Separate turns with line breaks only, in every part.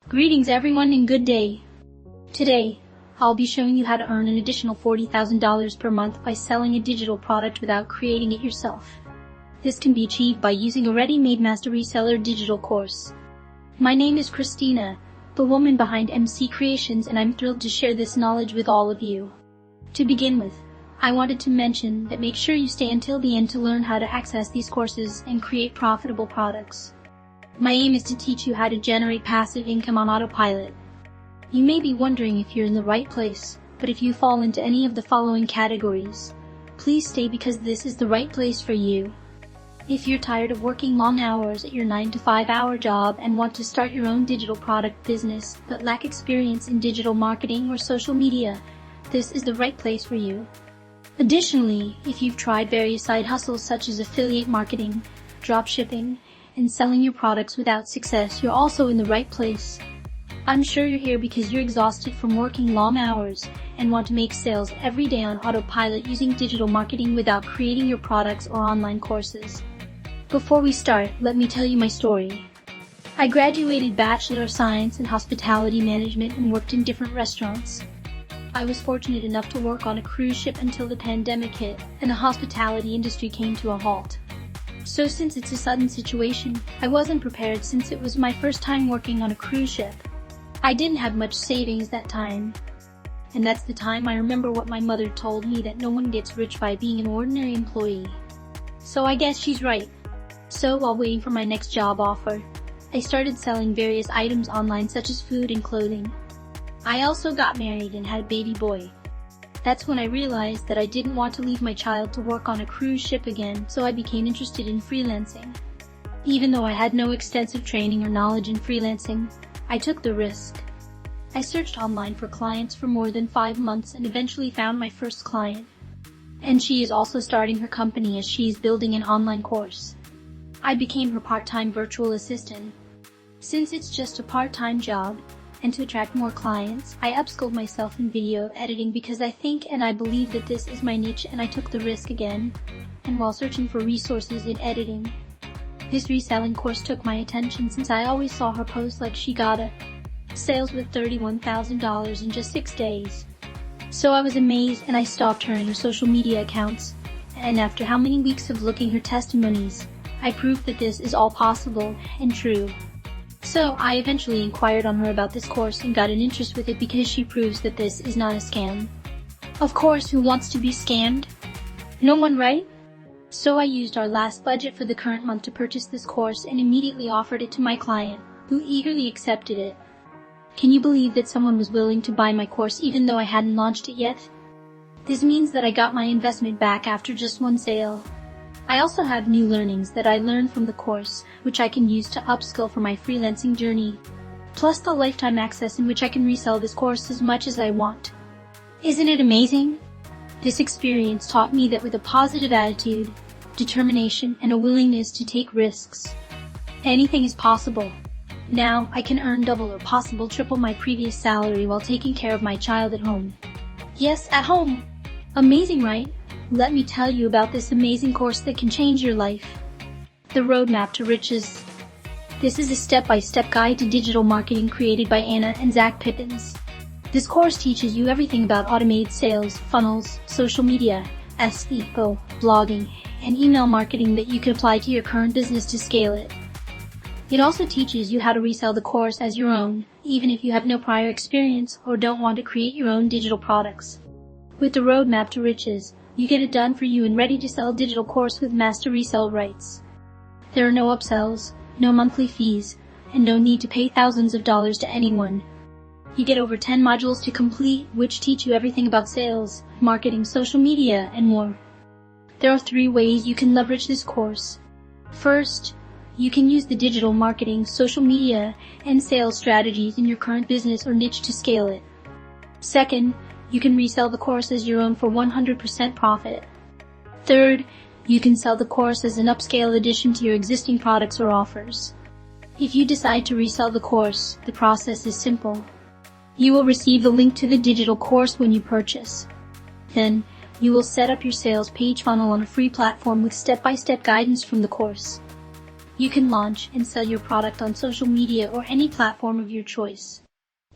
Greetings everyone and good day. Today, I'll be showing you how to earn an additional $40,000 per month by selling a digital product without creating it yourself. This can be achieved by using a ready-made master reseller digital course. My name is Christina, the woman behind MC Creations, and I'm thrilled to share this knowledge with all of you. To begin with, I wanted to mention that make sure you stay until the end to learn how to access these courses and create profitable products. My aim is to teach you how to generate passive income on autopilot. You may be wondering if you're in the right place, but if you fall into any of the following categories, please stay because this is the right place for you. If you're tired of working long hours at your 9 to 5 hour job and want to start your own digital product business but lack experience in digital marketing or social media, this is the right place for you. Additionally, if you've tried various side hustles such as affiliate marketing, dropshipping, and selling your products without success, you're also in the right place. I'm sure you're here because you're exhausted from working long hours and want to make sales every day on autopilot using digital marketing without creating your products or online courses. Before we start, let me tell you my story. I graduated Bachelor of Science in Hospitality Management and worked in different restaurants. I was fortunate enough to work on a cruise ship until the pandemic hit and the hospitality industry came to a halt. So since it's a sudden situation, I wasn't prepared since it was my first time working on a cruise ship. I didn't have much savings that time. And that's the time I remember what my mother told me, that no one gets rich by being an ordinary employee. So I guess she's right. So while waiting for my next job offer, I started selling various items online such as food and clothing. I also got married and had a baby boy. That's when I realized that I didn't want to leave my child to work on a cruise ship again, so I became interested in freelancing. Even though I had no extensive training or knowledge in freelancing, I took the risk. I searched online for clients for more than 5 months and eventually found my first client. And she is also starting her company as she is building an online course. I became her part-time virtual assistant. Since it's just a part-time job, and to attract more clients, I upskilled myself in video editing because I think and I believe that this is my niche, and I took the risk again. And while searching for resources in editing, this reselling course took my attention since I always saw her post like she got a sales with $31,000 in just 6 days. So I was amazed and I stalked her and her social media accounts. And after how many weeks of looking her testimonies, I proved that this is all possible and true. So I eventually inquired on her about this course and got an interest with it because she proves that this is not a scam. Of course, who wants to be scammed? No one, right? So I used our last budget for the current month to purchase this course and immediately offered it to my client, who eagerly accepted it. Can you believe that someone was willing to buy my course even though I hadn't launched it yet? This means that I got my investment back after just one sale. I also have new learnings that I learned from the course, which I can use to upskill for my freelancing journey, plus the lifetime access in which I can resell this course as much as I want. Isn't it amazing? This experience taught me that with a positive attitude, determination, and a willingness to take risks, anything is possible. Now I can earn double or possible triple my previous salary while taking care of my child at home. Yes, at home! Amazing, right? Let me tell you about this amazing course that can change your life. The Roadmap to Riches. This is a step-by-step guide to digital marketing created by Anna and Zach Pippins. This course teaches you everything about automated sales, funnels, social media, SEO, blogging, and email marketing that you can apply to your current business to scale it. It also teaches you how to resell the course as your own, even if you have no prior experience or don't want to create your own digital products. With the Roadmap to Riches, you get it done for you and ready to sell a digital course with master resale rights. There are no upsells, no monthly fees, and no need to pay thousands of dollars to anyone. You get over 10 modules to complete, which teach you everything about sales, marketing, social media, and more. There are 3 ways you can leverage this course. First, you can use the digital marketing, social media, and sales strategies in your current business or niche to scale it. Second, you can resell the course as your own for 100% profit. Third, you can sell the course as an upscale addition to your existing products or offers. If you decide to resell the course, the process is simple. You will receive the link to the digital course when you purchase. Then, you will set up your sales page funnel on a free platform with step-by-step guidance from the course. You can launch and sell your product on social media or any platform of your choice.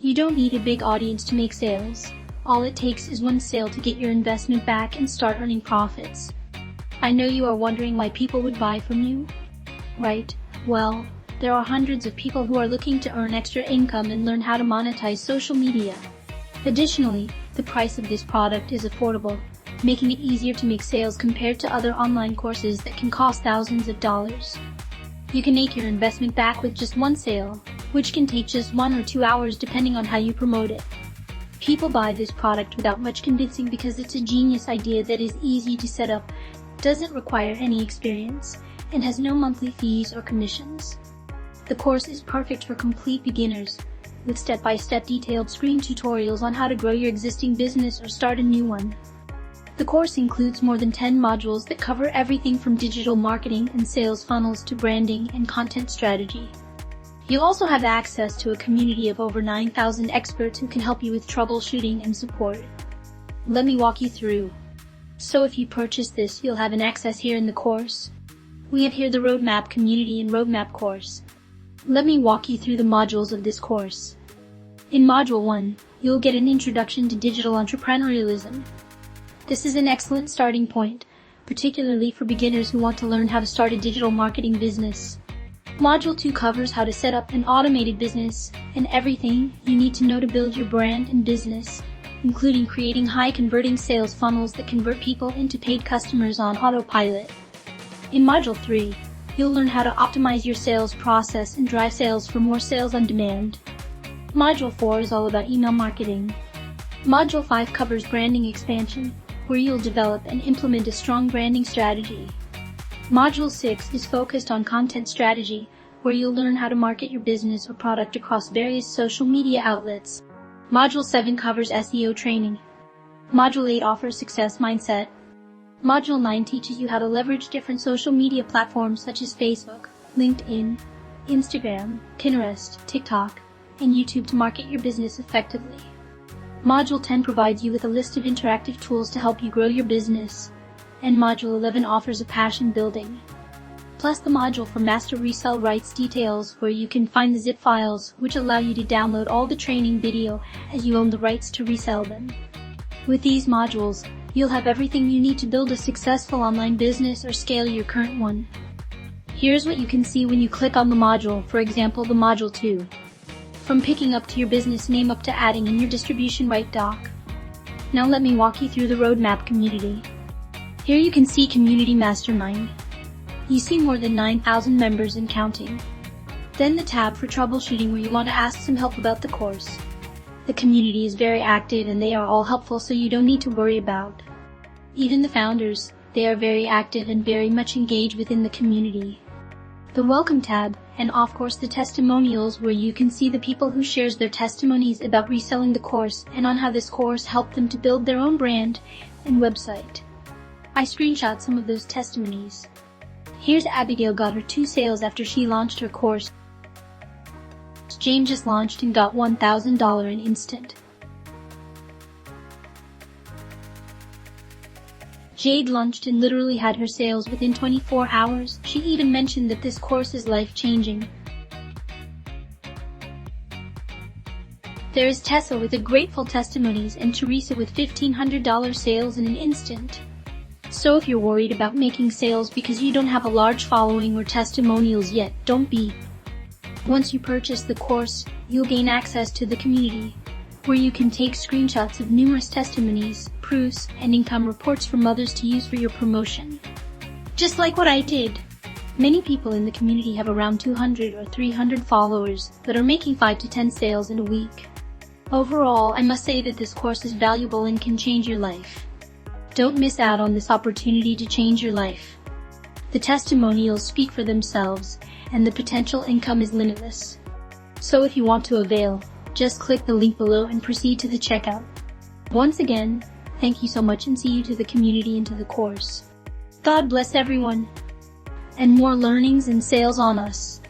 You don't need a big audience to make sales. All it takes is one sale to get your investment back and start earning profits. I know you are wondering why people would buy from you. Right? Well, there are hundreds of people who are looking to earn extra income and learn how to monetize social media. Additionally, the price of this product is affordable, making it easier to make sales compared to other online courses that can cost thousands of dollars. You can make your investment back with just one sale, which can take just 1 or 2 hours depending on how you promote it. People buy this product without much convincing because it's a genius idea that is easy to set up, doesn't require any experience, and has no monthly fees or commissions. The course is perfect for complete beginners, with step-by-step detailed screen tutorials on how to grow your existing business or start a new one. The course includes more than 10 modules that cover everything from digital marketing and sales funnels to branding and content strategy. You'll also have access to a community of over 9,000 experts who can help you with troubleshooting and support. Let me walk you through. So if you purchase this, you'll have an access here in the course. We have here the Roadmap Community and Roadmap course. Let me walk you through the modules of this course. In Module 1, you'll get an introduction to digital entrepreneurialism. This is an excellent starting point, particularly for beginners who want to learn how to start a digital marketing business. Module 2 covers how to set up an automated business and everything you need to know to build your brand and business, including creating high-converting sales funnels that convert people into paid customers on autopilot. In Module 3, you'll learn how to optimize your sales process and drive sales for more sales on demand. Module 4 is all about email marketing. Module 5 covers branding expansion, where you'll develop and implement a strong branding strategy. Module 6 is focused on content strategy, where you'll learn how to market your business or product across various social media outlets. Module 7 covers SEO training. Module 8 offers success mindset. Module 9 teaches you how to leverage different social media platforms such as Facebook, LinkedIn, Instagram, Pinterest, TikTok, and YouTube to market your business effectively. Module 10 provides you with a list of interactive tools to help you grow your business. And Module 11 offers a passion building. Plus the module for Master Resell Rights details where you can find the zip files which allow you to download all the training video as you own the rights to resell them. With these modules, you'll have everything you need to build a successful online business or scale your current one. Here's what you can see when you click on the module, for example the Module 2. From picking up to your business name up to adding in your distribution right doc. Now let me walk you through the Roadmap Community. Here you can see Community Mastermind. You see more than 9,000 members and counting. Then the tab for troubleshooting where you want to ask some help about the course. The community is very active and they are all helpful so you don't need to worry about. Even the founders, they are very active and very much engaged within the community. The Welcome tab, and of course the Testimonials where you can see the people who shares their testimonies about reselling the course and on how this course helped them to build their own brand and website. I screenshot some of those testimonies. Here's Abigail got her 2 sales after she launched her course. James just launched and got $1,000 in instant. Jade launched and literally had her sales within 24 hours. She even mentioned that this course is life-changing. There is Tessa with a grateful testimonies and Teresa with $1,500 sales in an instant. So if you're worried about making sales because you don't have a large following or testimonials yet, don't be. Once you purchase the course, you'll gain access to the community, where you can take screenshots of numerous testimonies, proofs, and income reports from others to use for your promotion. Just like what I did. Many people in the community have around 200 or 300 followers that are making 5 to 10 sales in a week. Overall, I must say that this course is valuable and can change your life. Don't miss out on this opportunity to change your life. The testimonials speak for themselves, and the potential income is limitless. So if you want to avail, just click the link below and proceed to the checkout. Once again, thank you so much and see you to the community and to the course. God bless everyone. And more learnings and sales on us.